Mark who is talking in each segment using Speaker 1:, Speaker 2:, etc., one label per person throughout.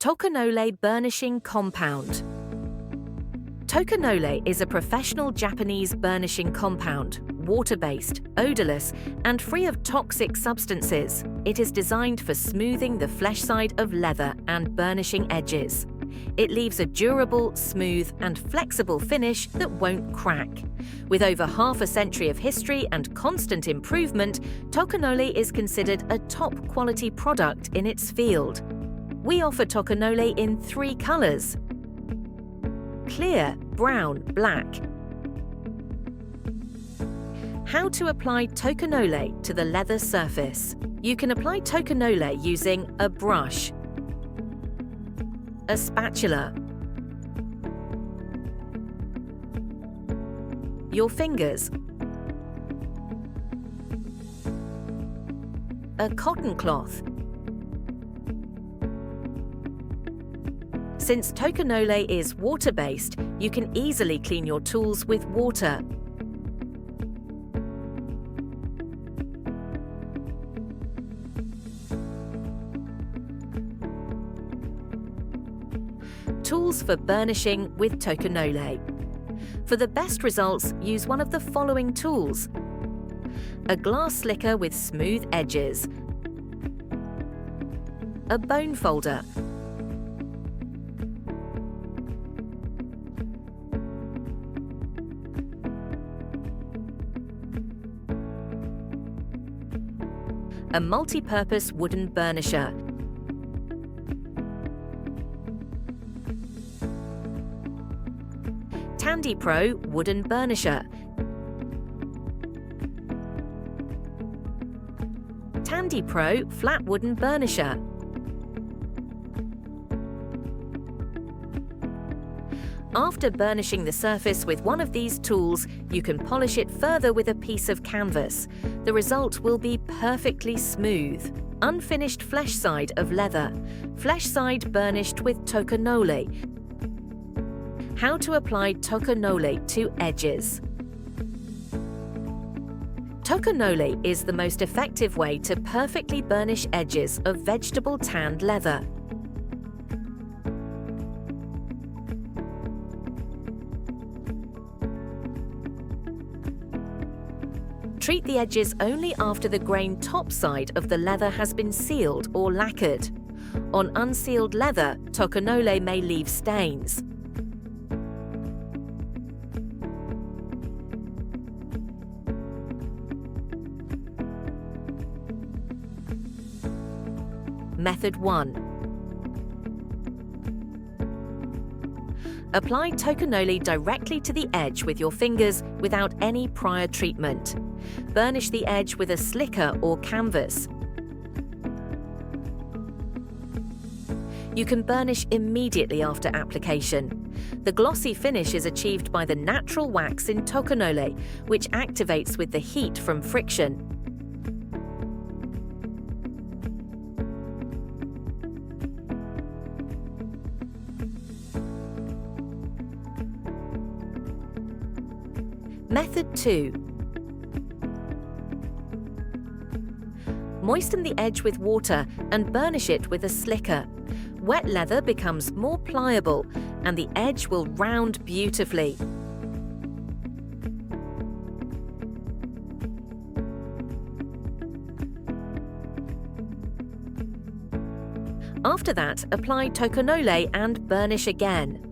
Speaker 1: Tokonole Burnishing Compound. Tokonole is a professional Japanese burnishing compound, water-based, odorless, and free of toxic substances. It is designed for smoothing the flesh side of leather and burnishing edges. It leaves a durable, smooth, and flexible finish that won't crack. With over half a century of history and constant improvement, Tokonole is considered a top-quality product in its field. We offer Tokonole in 3 colors: clear, brown, black. How to apply Tokonole to the leather surface. You can apply Tokonole using a brush, a spatula, your fingers, a cotton cloth. Since Tokonole is water-based, you can easily clean your tools with water. Tools for burnishing with Tokonole. For the best results, use one of the following tools: a glass slicker with smooth edges, a bone folder, a multi-purpose wooden burnisher, Tandy Pro wooden burnisher, Tandy Pro flat wooden burnisher, After burnishing the surface with one of these tools, you can polish it further with a piece of canvas. The result will be perfectly smooth. Unfinished flesh side of leather. Flesh side burnished with Tokonole. How to apply Tokonole to edges. Tokonole is the most effective way to perfectly burnish edges of vegetable tanned leather. Treat the edges only after the grain top side of the leather has been sealed or lacquered. On unsealed leather, Tokonole may leave stains. Method 1. Apply Tokonole directly to the edge with your fingers without any prior treatment. Burnish the edge with a slicker or canvas. You can burnish immediately after application. The glossy finish is achieved by the natural wax in Tokonole, which activates with the heat from friction. Method 2. Moisten the edge with water and burnish it with a slicker. Wet leather becomes more pliable and the edge will round beautifully. After that, apply Tokonole and burnish again.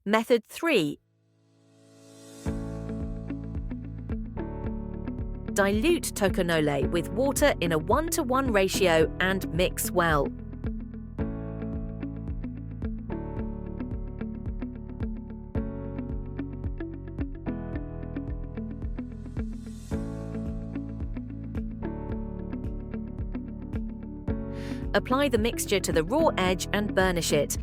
Speaker 1: Method 3. Dilute Tokonole with water in a 1:1 ratio and mix well. Apply the mixture to the raw edge and burnish it.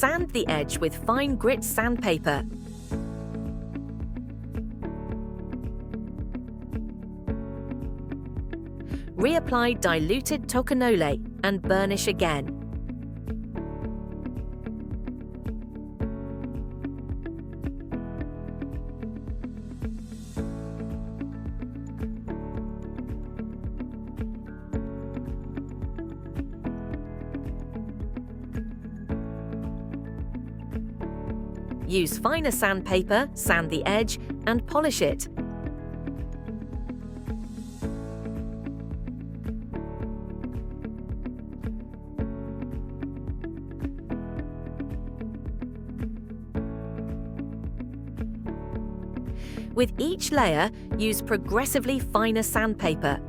Speaker 1: Sand the edge with fine grit sandpaper. Reapply diluted Tokonole and burnish again. Use finer sandpaper, sand the edge, and polish it. With each layer, use progressively finer sandpaper.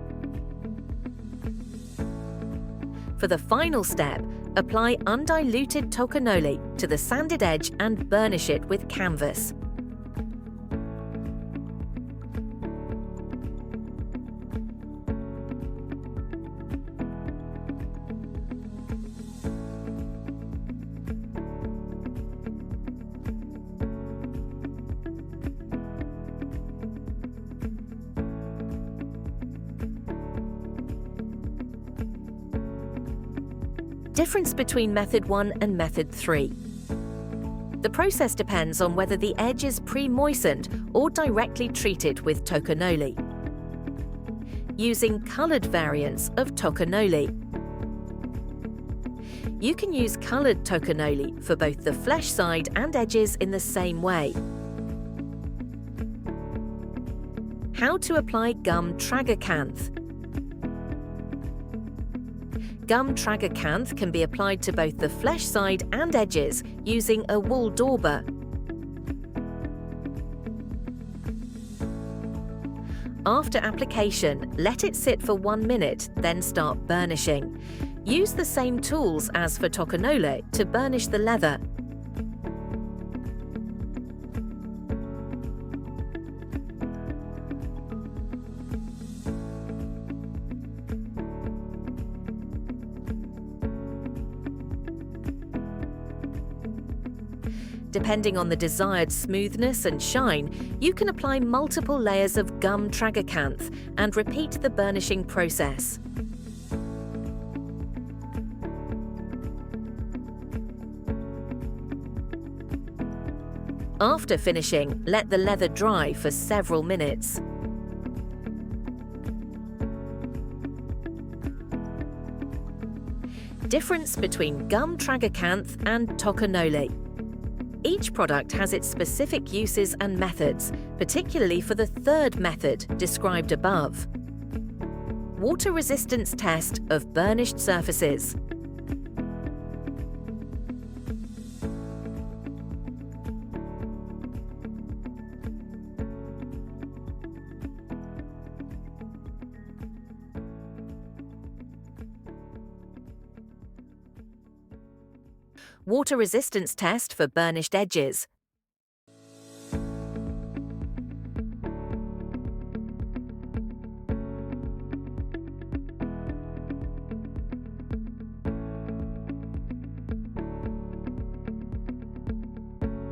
Speaker 1: For the final step, apply undiluted Tokonole to the sanded edge and burnish it with canvas. Difference between Method 1 and Method 3. The process depends on whether the edge is pre-moistened or directly treated with Tokonole. Using coloured variants of Tokonole. You can use coloured Tokonole for both the flesh side and edges in the same way. How to apply gum tragacanth. Gum tragacanth can be applied to both the flesh side and edges using a wool dauber. After application, let it sit for 1 minute, then start burnishing. Use the same tools as for Tokonole to burnish the leather. Depending on the desired smoothness and shine, you can apply multiple layers of gum tragacanth and repeat the burnishing process. After finishing, let the leather dry for several minutes. Difference between gum tragacanth and Tokonole. Each product has its specific uses and methods, particularly for the third method described above. Water resistance test of burnished surfaces. Water resistance test for burnished edges.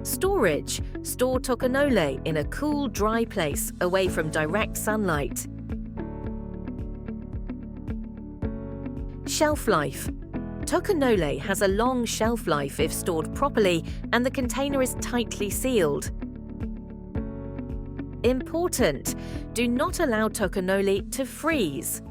Speaker 1: Storage. Store Tokonole in a cool, dry place away from direct sunlight. Shelf life. Tokonole has a long shelf life if stored properly and the container is tightly sealed. Important: do not allow Tokonole to freeze.